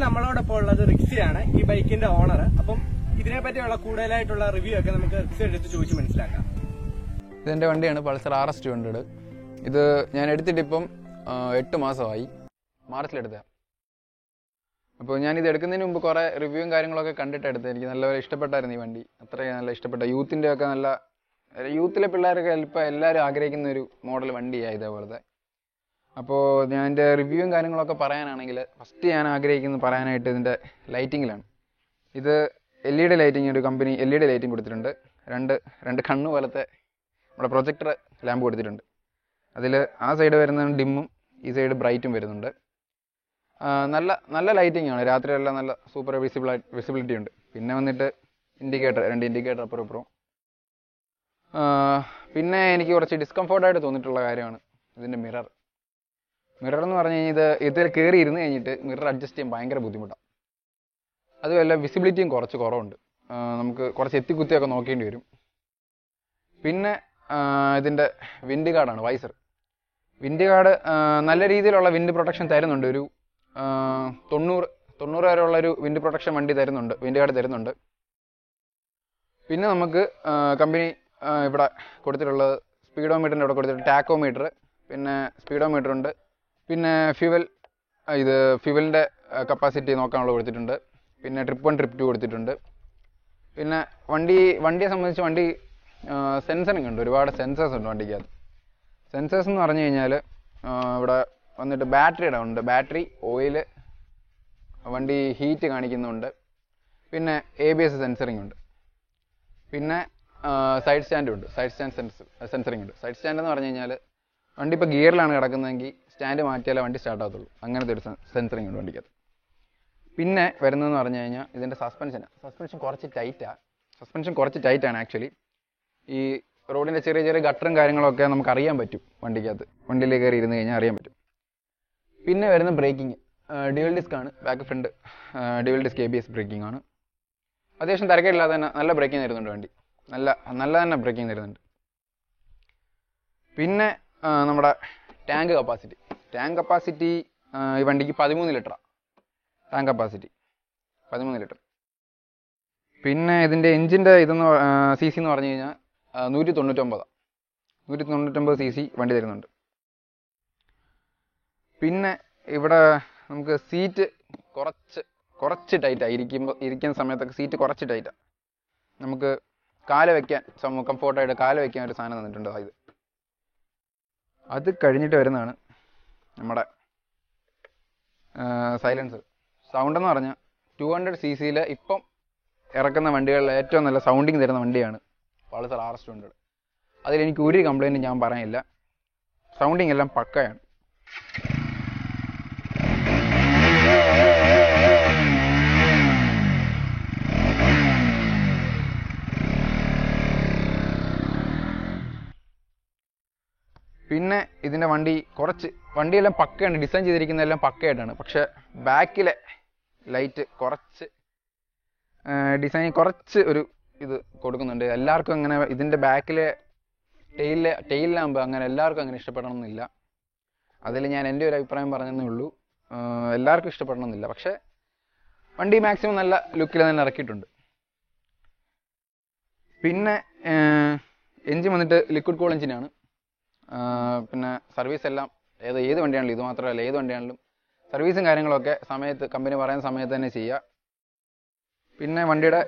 നമ്മളോടൊപ്പം ഉള്ളത് റിക്സിയാണ്, ഈ ബൈക്കിന്റെ ഓണർ. അപ്പം ഇതിനെ പറ്റിയുള്ള കൂടുതലായിട്ടുള്ള റിവ്യൂ ഒക്കെ നമുക്ക് റിക്സി എടുത്ത് ചോദിച്ച് മനസ്സിലാക്കാം. ഇതെന്റെ വണ്ടിയാണ്, പൾസർ RS200. ഇത് ഞാൻ എടുത്തിട്ട് ഇപ്പം 8 മാസമായി, മാർച്ചിലെടുത്ത. അപ്പോൾ ഞാനിത് എടുക്കുന്നതിന് മുമ്പ് കുറേ റിവ്യൂവും കാര്യങ്ങളൊക്കെ കണ്ടിട്ട് എടുത്തത്. എനിക്ക് നല്ല ഇഷ്ടപ്പെട്ടായിരുന്നു ഈ വണ്ടി, അത്രയും നല്ല ഇഷ്ടപ്പെട്ട. യൂത്തിൻ്റെ ഒക്കെ നല്ല, യൂത്തിലെ പിള്ളേരൊക്കെ ചിലപ്പോൾ എല്ലാവരും ആഗ്രഹിക്കുന്ന ഒരു മോഡൽ വണ്ടിയാണ് ഇതേപോലത്തെ. അപ്പോൾ ഞാൻ എൻ്റെ റിവ്യൂവും കാര്യങ്ങളൊക്കെ പറയാനാണെങ്കിൽ ഫസ്റ്റ് ഞാൻ ആഗ്രഹിക്കുന്നത് പറയാനായിട്ട് ഇതിൻ്റെ ലൈറ്റിങ്ങിലാണ്. ഇത് LED ലൈറ്റിങ്, ഒരു കമ്പനി LED ലൈറ്റിങ് കൊടുത്തിട്ടുണ്ട്. രണ്ട് കണ്ണ് പോലത്തെ നമ്മുടെ പ്രൊജക്ടർ ലാമ്പ് കൊടുത്തിട്ടുണ്ട്. അതിൽ ആ സൈഡ് വരുന്ന ഡിമ്മും ഈ സൈഡ് ബ്രൈറ്റും വരുന്നുണ്ട്. നല്ല ലൈറ്റിംഗ് ആണ്, രാത്രിയെല്ലാം നല്ല സൂപ്പർ വിസിബിലിറ്റി ഉണ്ട്. പിന്നെ വന്നിട്ട് രണ്ട് ഇൻഡിക്കേറ്റർ അപ്പുറം ഇപ്പുറം. പിന്നെ എനിക്ക് കുറച്ച് ഡിസ്കംഫോർട്ടായിട്ട് തോന്നിയിട്ടുള്ള കാര്യമാണ് ഇതിൻ്റെ മിറർ എന്ന് പറഞ്ഞു കഴിഞ്ഞാൽ ഇതിൽ കയറി ഇരുന്ന് കഴിഞ്ഞിട്ട് മിറർ അഡ്ജസ്റ്റ് ചെയ്യാൻ ഭയങ്കര ബുദ്ധിമുട്ടാണ്. അതുമല്ല വിസിബിലിറ്റിയും കുറച്ച് കുറവുണ്ട്, നമുക്ക് കുറച്ച് എത്തിക്കുത്തിയൊക്കെ നോക്കേണ്ടി വരും. പിന്നെ ഇതിൻ്റെ വിൻഡ് ഗാർഡാണ്, വൈസർ. വിൻഡ് ഗാർഡ് നല്ല രീതിയിലുള്ള വിൻഡ് പ്രൊട്ടക്ഷൻ തരുന്നുണ്ട്. ഒരു 90 വരെയുള്ളൊരു വിൻഡ് പ്രൊട്ടക്ഷൻ വിൻഡ് ഗാർഡ് തരുന്നുണ്ട്. പിന്നെ നമുക്ക് കമ്പനി ഇവിടെ കൊടുത്തിട്ടുള്ളത് സ്പീഡോമീറ്ററിൻ്റെ ഇവിടെ കൊടുത്തിട്ട് ടാക്കോമീറ്റർ, പിന്നെ സ്പീഡോമീറ്റർ ഉണ്ട്. പിന്നെ ഫ്യൂവലിൻ്റെ കപ്പാസിറ്റി നോക്കാനുള്ള കൊടുത്തിട്ടുണ്ട്. പിന്നെ ട്രിപ്പ് 1 ട്രിപ്പ് 2 കൊടുത്തിട്ടുണ്ട്. പിന്നെ വണ്ടിയെ സംബന്ധിച്ച് വണ്ടി സെൻസറിങ് ഉണ്ട്, ഒരുപാട് സെൻസേഴ്സ് ഉണ്ട് വണ്ടിക്കകത്ത്. സെൻസേഴ്സ് എന്ന് പറഞ്ഞു കഴിഞ്ഞാൽ ഇവിടെ വന്നിട്ട് ബാറ്ററിയുടെ ഉണ്ട്, ബാറ്ററി, ഓയില്, വണ്ടി ഹീറ്റ് കാണിക്കുന്നുണ്ട്. പിന്നെ ABS സെൻസറിങ് ഉണ്ട്. പിന്നെ സൈഡ് സ്റ്റാൻഡും ഉണ്ട്, സൈഡ് സ്റ്റാൻഡ് സെൻസറിങ് ഉണ്ട്. സൈഡ് സ്റ്റാൻഡ് എന്ന് പറഞ്ഞു കഴിഞ്ഞാൽ വണ്ടി ഇപ്പോൾ ഗിയറിലാണ് കിടക്കുന്നതെങ്കിൽ സ്റ്റാൻഡ് മാറ്റിയാലേ വണ്ടി സ്റ്റാർട്ട് ആകത്തുള്ളൂ, അങ്ങനത്തെ ഒരു സെൻസറിങ് ഉണ്ട് വണ്ടിക്കകത്ത്. പിന്നെ വരുന്നതെന്ന് പറഞ്ഞു കഴിഞ്ഞാൽ ഇതിൻ്റെ സസ്പെൻഷൻ കുറച്ച് ടൈറ്റാണ് ആക്ച്വലി. ഈ റോഡിൻ്റെ ചെറിയ ചെറിയ ഗട്ടറും കാര്യങ്ങളൊക്കെ നമുക്ക് അറിയാൻ പറ്റും വണ്ടിക്കകത്ത്, വണ്ടിയിലേക്ക് കയറി ഇരുന്ന് കഴിഞ്ഞാൽ അറിയാൻ പറ്റും. പിന്നെ വരുന്ന ബ്രേക്കിംഗ് ഡ്യുവൽ ഡിസ്ക് ആണ്, back front dual disc ABS braking ആണ്. അത്യാവശ്യം തിരക്കില്ലാതെ തന്നെ നല്ല ബ്രേക്കിംഗ് തരുന്നുണ്ട് വണ്ടി, നല്ല തന്നെ ബ്രേക്കിംഗ് തരുന്നുണ്ട്. പിന്നെ നമ്മുടെ ടാങ്ക് കപ്പാസിറ്റി ഈ വണ്ടിക്ക് 13 ലിറ്ററാണ് ടാങ്ക് കപ്പാസിറ്റി, 13 ലിറ്റർ. പിന്നെ ഇതിൻ്റെ എഞ്ചിൻ്റെ CC എന്ന് പറഞ്ഞു കഴിഞ്ഞാൽ 199 CC വണ്ടി തരുന്നുണ്ട്. പിന്നെ ഇവിടെ നമുക്ക് സീറ്റ് കുറച്ച് ടൈറ്റാണ്, ഇരിക്കുന്ന സമയത്തൊക്കെ സീറ്റ് കുറച്ച് ടൈറ്റാണ്. നമുക്ക് കാല് വയ്ക്കാൻ കംഫോർട്ടായിട്ട് കാല് വയ്ക്കാൻ ഒരു സാധനം തന്നിട്ടുണ്ട്. അത് കഴിഞ്ഞിട്ട് വരുന്നതാണ് നമ്മുടെ സൈലൻസർ. സൗണ്ട് എന്ന് പറഞ്ഞാൽ 200 cc ഇപ്പം ഇറക്കുന്ന വണ്ടികളിൽ ഏറ്റവും നല്ല സൗണ്ടിങ് തരുന്ന വണ്ടിയാണ് പൾസർ RS200. അതിലെനിക്ക് ഒരു കംപ്ലൈൻറ്റും ഞാൻ പറയാനില്ല, സൗണ്ടിങ് എല്ലാം പക്കയാണ്. പിന്നെ ഇതിൻ്റെ വണ്ടിയെല്ലാം പക്കയാണ്, ഡിസൈൻ ചെയ്തിരിക്കുന്നതെല്ലാം പക്കയായിട്ടാണ്. പക്ഷേ ബാക്കിലെ ലൈറ്റ് കുറച്ച് ഒരു ഇത് കൊടുക്കുന്നുണ്ട്. എല്ലാവർക്കും അങ്ങനെ ഇതിൻ്റെ ബാക്കിലെ ടെയിൽ ലാമ്പ് അങ്ങനെ എല്ലാവർക്കും അങ്ങനെ ഇഷ്ടപ്പെടണമെന്നില്ല. അതിൽ ഞാൻ എൻ്റെ ഒരു അഭിപ്രായം പറഞ്ഞതേ ഉള്ളൂ, എല്ലാവർക്കും ഇഷ്ടപ്പെടണമെന്നില്ല. പക്ഷേ വണ്ടി മാക്സിമം നല്ല ലുക്കിൽ തന്നെ ഇറക്കിയിട്ടുണ്ട്. പിന്നെ എഞ്ചിൻ വന്നിട്ട് ലിക്വിഡ് കൂൾ എഞ്ചിനാണ്. പിന്നെ സർവീസ് എല്ലാം ഏത് വണ്ടിയാണെങ്കിലും, ഇത് മാത്രമല്ല ഏത് വണ്ടിയാണെങ്കിലും സർവീസും കാര്യങ്ങളൊക്കെ കമ്പനി പറയുന്ന സമയത്ത് തന്നെ ചെയ്യുക. പിന്നെ വണ്ടിയുടെ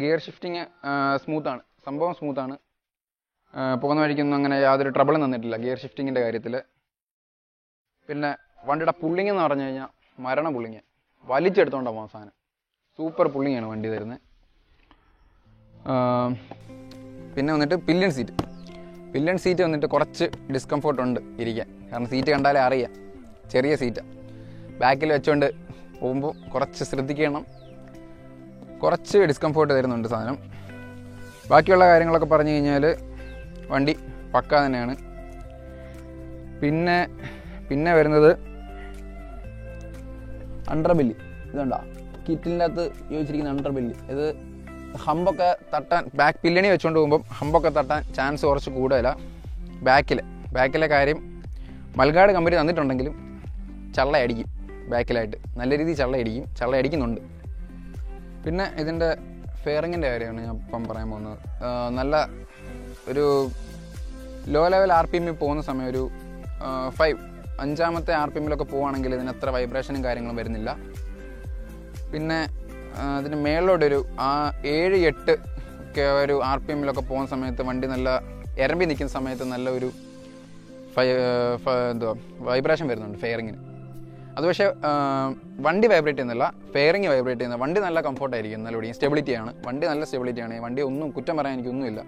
ഗിയർ ഷിഫ്റ്റിങ് സ്മൂത്താണ്, സംഭവം സ്മൂത്താണ്. പോകുന്ന വഴിക്കൊന്നും അങ്ങനെ യാതൊരു ട്രബിളും തന്നിട്ടില്ല ഗിയർ ഷിഫ്റ്റിങ്ങിൻ്റെ കാര്യത്തിൽ. പിന്നെ വണ്ടിയുടെ പുള്ളിങ് എന്ന് പറഞ്ഞു കഴിഞ്ഞാൽ മരണ പുള്ളിങ്, വലിച്ചെടുത്തോണ്ടാവും അവസാനം. സൂപ്പർ പുള്ളിങ്ങാണ് വണ്ടി തരുന്നത്. പിന്നെ വന്നിട്ട് പില്ലിയൻ സീറ്റ് വന്നിട്ട് കുറച്ച് ഡിസ്കംഫോർട്ട് ഉണ്ട് ഇരിക്കാൻ, കാരണം സീറ്റ് കണ്ടാലേ അറിയാം, ചെറിയ സീറ്റാണ്. ബാക്കിൽ വെച്ചുകൊണ്ട് പോകുമ്പോൾ കുറച്ച് ശ്രദ്ധിക്കണം, കുറച്ച് ഡിസ്കംഫോർട്ട് തരുന്നുണ്ട് സാധനം. ബാക്കിയുള്ള കാര്യങ്ങളൊക്കെ പറഞ്ഞു കഴിഞ്ഞാൽ വണ്ടി പക്ക തന്നെയാണ്. പിന്നെ വരുന്നത് അണ്ടർബെല്ലി, ഇതുണ്ടോ കിറ്റിൻ്റെ അകത്ത് ഉപയോഗിച്ചിരിക്കുന്ന അണ്ടർബെല്ലി. ഇത് ഹമ്പൊക്കെ തട്ടാൻ, ബാക്ക് പില്ലണി വെച്ചുകൊണ്ട് പോകുമ്പം ഹമ്പൊക്കെ തട്ടാൻ ചാൻസ് കുറച്ച് കൂടുതലാണ്. ബാക്കിലെ കാര്യം മൽഗാർഡ് കമ്പനി തന്നിട്ടുണ്ടെങ്കിലും ചള്ളയടിക്കും, ബാക്കിലായിട്ട് നല്ല രീതിയിൽ ചള്ളയടിക്കുന്നുണ്ട്. പിന്നെ ഇതിൻ്റെ ഫെയറിങ്ങിൻ്റെ കാര്യമാണ് ഞാൻ ഇപ്പം പറയാൻ പോകുന്നത്. നല്ല ഒരു ലോ ലെവൽ RPM പോകുന്ന സമയം ഒരു 5-ാമത്തെ RPMലൊക്കെ പോവുകയാണെങ്കിൽ ഇതിന് അത്ര വൈബ്രേഷനും കാര്യങ്ങളും വരുന്നില്ല. പിന്നെ അതിന് മേളിലോട്ടൊരു 7-8 ഒക്കെ ഒരു RPMലൊക്കെ പോകുന്ന സമയത്ത് വണ്ടി നല്ല ഇരമ്പി നിൽക്കുന്ന സമയത്ത് നല്ല ഒരു വൈബ്രേഷൻ വരുന്നുണ്ട് ഫെയറിങ്ങിന്. അത് പക്ഷേ വണ്ടി വൈബ്രേറ്റ് ചെയ്യുന്നില്ല, ഫെയറിങ് വൈബ്രേറ്റ് ചെയ്യുന്നത്. വണ്ടി നല്ല കംഫർട്ടായിരിക്കും, നല്ല ഓടിക്കും, സ്റ്റെബിലിറ്റിയാണ്. വണ്ടി നല്ല സ്റ്റെബിലിറ്റിയാണ്. വണ്ടി ഒന്നും കുറ്റം പറയാൻ എനിക്കൊന്നുമില്ല,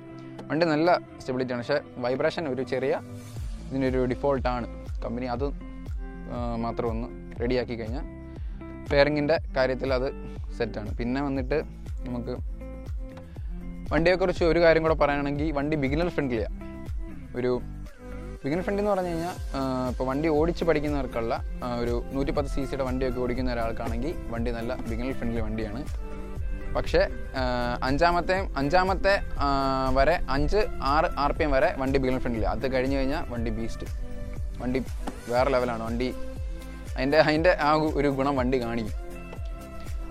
വണ്ടി നല്ല സ്റ്റെബിലിറ്റിയാണ്. പക്ഷേ വൈബ്രേഷൻ ഒരു ചെറിയ ഇതിനൊരു ഡിഫോൾട്ടാണ്. കമ്പനി അത് മാത്രം ഒന്ന് റെഡിയാക്കി കഴിഞ്ഞാൽ ഫെയറിങ്ങിൻ്റെ കാര്യത്തിൽ അത് സെറ്റാണ്. പിന്നെ വന്നിട്ട് നമുക്ക് വണ്ടിയെക്കുറിച്ച് ഒരു കാര്യം കൂടെ പറയുകയാണെങ്കിൽ വണ്ടി ബിഗിനർ ഫ്രണ്ട്ലിയാണ്. ഒരു ബിഗിനർ ഫ്രണ്ട്ലി എന്ന് പറഞ്ഞു കഴിഞ്ഞാൽ ഇപ്പോൾ വണ്ടി ഓടിച്ച് പഠിക്കുന്നവർക്കുള്ള ഒരു 110 cc വണ്ടിയൊക്കെ ഓടിക്കുന്ന ഒരാൾക്കാണെങ്കിൽ വണ്ടി നല്ല ബിഗിനർ ഫ്രണ്ട്ലി വണ്ടിയാണ്. പക്ഷേ 5-ാമത്തെ വരെ 5-6 RPM വരെ വണ്ടി ബിഗിനർ ഫ്രണ്ട്ലി. അത് കഴിഞ്ഞ് കഴിഞ്ഞാൽ വണ്ടി ബീസ്റ്റ്, വണ്ടി വേറെ ലെവലാണ്. വണ്ടി അതിൻ്റെ ആ ഒരു ഗുണം വണ്ടി കാണിക്കും.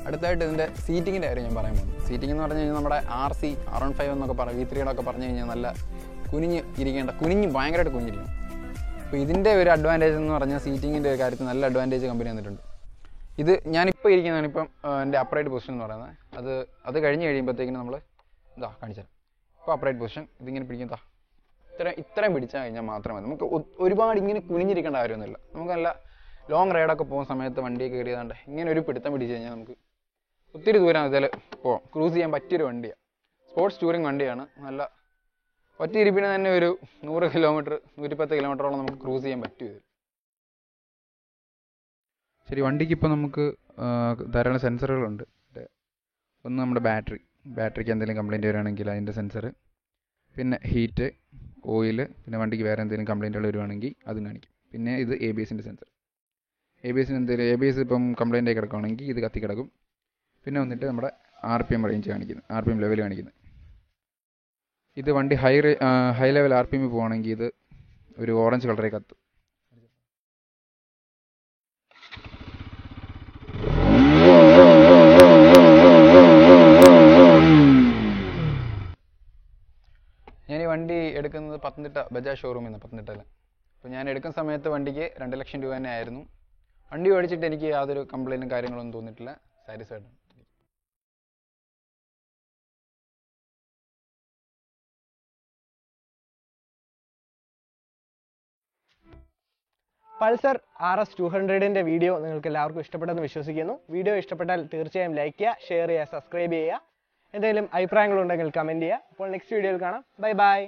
അടുത്തായിട്ട് ഇതിൻ്റെ സീറ്റിങ്ങിൻ്റെ കാര്യം ഞാൻ പറയാൻ പോകുന്നു. സീറ്റിംഗ് എന്ന് പറഞ്ഞു കഴിഞ്ഞാൽ നമ്മുടെ RC R15 എന്നൊക്കെ V3 പറഞ്ഞു കഴിഞ്ഞാൽ നല്ല കുനിഞ്ഞ് ഭയങ്കരമായിട്ട് കുനിഞ്ഞിരിക്കും. അപ്പോൾ ഇതിൻ്റെ ഒരു അഡ്വാൻറ്റേജ് എന്ന് പറഞ്ഞാൽ സീറ്റിങ്ങിൻ്റെ കാര്യത്തിൽ നല്ല അഡ്വാൻറ്റേജ് കമ്പനി വന്നിട്ടുണ്ട്. ഇത് ഞാനിപ്പോൾ ഇരിക്കുന്നതാണ് ഇപ്പം എൻ്റെ അപ്രൈറ്റ് പൊസിഷൻ എന്ന് പറയുന്നത്. അത് കഴിഞ്ഞ് കഴിയുമ്പോഴത്തേക്കിനും നമ്മൾ കാണിച്ചാൽ ഇപ്പോൾ അപ്രൈറ്റ് പൊസിഷൻ ഇതിങ്ങനെ പിടിക്കുന്നതാ ഇത്രയും പിടിച്ചാൽ കഴിഞ്ഞാൽ മാത്രമേ നമുക്ക് ഒരുപാട് ഇങ്ങനെ കുനിഞ്ഞിരിക്കേണ്ട കാര്യമൊന്നുമില്ല. നമുക്ക് നല്ല ലോങ് റൈഡൊക്കെ പോകുന്ന സമയത്ത് വണ്ടിയൊക്കെ കയറിയതാണ്ട് ഇങ്ങനെ ഒരു പിടുത്തം പിടിച്ച് കഴിഞ്ഞാൽ നമുക്ക് ഒത്തിരി ദൂരം ഇതിൽ പോകാം, ക്രൂസ് ചെയ്യാൻ പറ്റിയൊരു വണ്ടിയാണ്. സ്പോർട്സ് ടൂറിങ് വണ്ടിയാണ്. നല്ല ഒറ്റ ഇരിപ്പിന് തന്നെ ഒരു 100 കിലോമീറ്റർ 110 കിലോമീറ്ററോളം നമുക്ക് ക്രൂസ് ചെയ്യാൻ പറ്റും ഇതിൽ. ശരി, വണ്ടിക്ക് ഇപ്പോൾ നമുക്ക് ധാരാളം സെൻസറുകളുണ്ട്. ഒന്ന് നമ്മുടെ ബാറ്ററിക്ക് എന്തെങ്കിലും കംപ്ലയിൻറ്റ് വരികയാണെങ്കിൽ അതിൻ്റെ സെൻസർ, പിന്നെ ഹീറ്റ്, ഓയിൽ, പിന്നെ വണ്ടിക്ക് വേറെ എന്തെങ്കിലും കംപ്ലയിൻറ്റുകൾ വരുവാണെങ്കിൽ അതും കാണിക്കും. പിന്നെ ഇത് ABSൻ്റെ സെൻസർ. ABS ഇപ്പം കംപ്ലയിൻ്റ് ആയി കിടക്കുകയാണെങ്കിൽ ഇത് കത്തി കിടക്കും. പിന്നെ വന്നിട്ട് നമ്മുടെ RPM റേഞ്ച് കാണിക്കുന്നത്, RPM ലെവൽ കാണിക്കുന്നത്. ഇത് വണ്ടി ഹൈ ലെവൽ RPM പോവുകയാണെങ്കിൽ ഇത് ഒരു ഓറഞ്ച് കളറേ കത്തും. ഞാൻ ഈ വണ്ടി എടുക്കുന്നത് പത്തനംതിട്ട ബജാജ് ഷോറൂമിൽ നിന്ന്, പത്തനംതിട്ടയിൽ. അപ്പോൾ ഞാൻ എടുക്കുന്ന സമയത്ത് വണ്ടിക്ക് 2 ലക്ഷം രൂപ തന്നെ ആയിരുന്നു. വണ്ടി ഓടിച്ചിട്ട് എനിക്ക് യാതൊരു കംപ്ലയിൻറ്റും കാര്യങ്ങളൊന്നും തോന്നിയിട്ടില്ല, സാറ്റിസ്ഫൈഡ് ആണ്. പൾസർ RS 200ൻ്റെ വീഡിയോ നിങ്ങൾക്ക് എല്ലാവർക്കും ഇഷ്ടപ്പെട്ടെന്ന് വിശ്വസിക്കുന്നു. വീഡിയോ ഇഷ്ടപ്പെട്ടാൽ തീർച്ചയായും ലൈക്ക് ചെയ്യുക, ഷെയർ ചെയ്യുക, സബ്സ്ക്രൈബ് ചെയ്യുക. എന്തെങ്കിലും അഭിപ്രായങ്ങളുണ്ടെങ്കിൽ കമൻറ്റ് ചെയ്യുക. അപ്പോൾ നെക്സ്റ്റ് വീഡിയോയിൽ കാണാം. ബൈ.